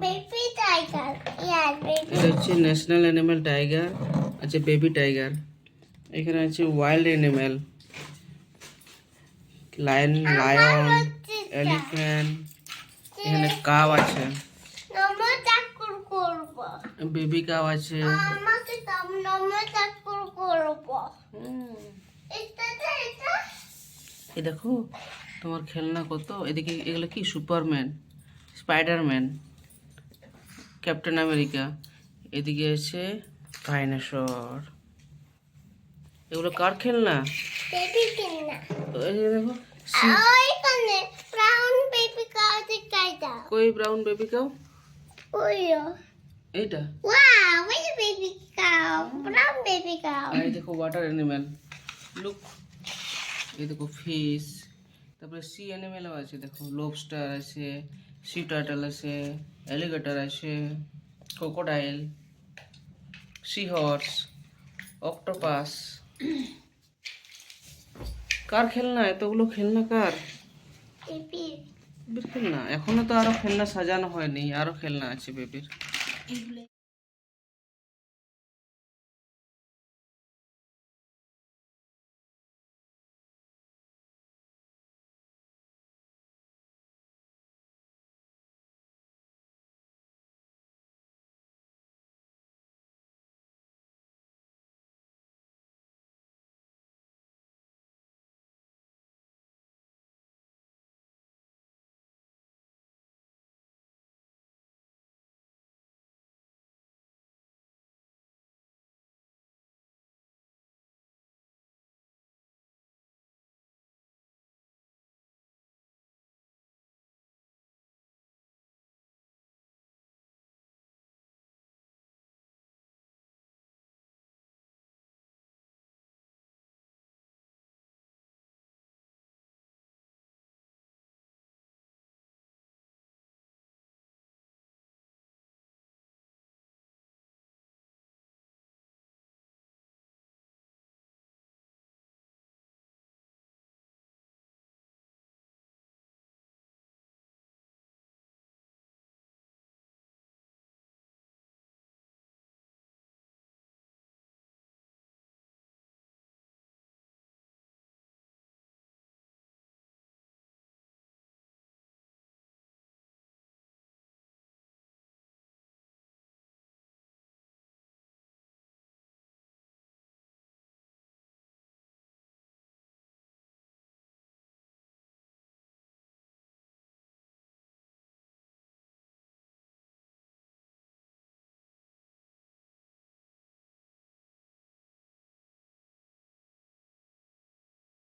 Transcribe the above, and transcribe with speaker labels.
Speaker 1: Baby tiger ইয়ার baby
Speaker 2: এটা হচ্ছে national animal tiger, আচ্ছা বেবি টাইগার। এখানে আছে ওয়াইল্ড অ্যানিমাল, লায়ন, এলিফ্যান্ট, এখানে কাউ আছে,
Speaker 1: নমো চাকুর করব
Speaker 2: বেবি কাউ আছে।
Speaker 1: আমাকে নমো চাকুর করব এটা
Speaker 2: এই দেখো তোমার খেলনা কত, এদিকে এগুলো কি সুপারম্যান, স্পাইডারম্যান, ক্যাপ্টেন আমেরিকা, এদিকে আছে ডাইনোসর। এগুলো কার খেলনা?
Speaker 1: বেবি কিনা
Speaker 2: এই যে দেখো
Speaker 1: ওইখানে ব্রাউন বেবি কাউ দেখাই দাও
Speaker 2: কই ব্রাউন বেবি কাউ,
Speaker 1: ওইও
Speaker 2: এইটা।
Speaker 1: ওয়াও ওই baby cow brown baby cow
Speaker 2: আর এই দেখো ওয়াটার অ্যানিমাল, লুক, এই দেখো ফিশ। তারপরে সি অ্যানিমেলও আছে, দেখো লবস্টার আছে, সি টার্টল আছে, অ্যালিগেটর আছে, ক্রোকোডাইল, সি হর্স, অক্টোপাস। কার খেলনা? এতগুলো খেলনা কার?
Speaker 1: বেবি
Speaker 2: বেবির খেলনা? এখনো তো আরো খেলনা সাজানো হয়নি, আরো খেলনা আছে বেবির।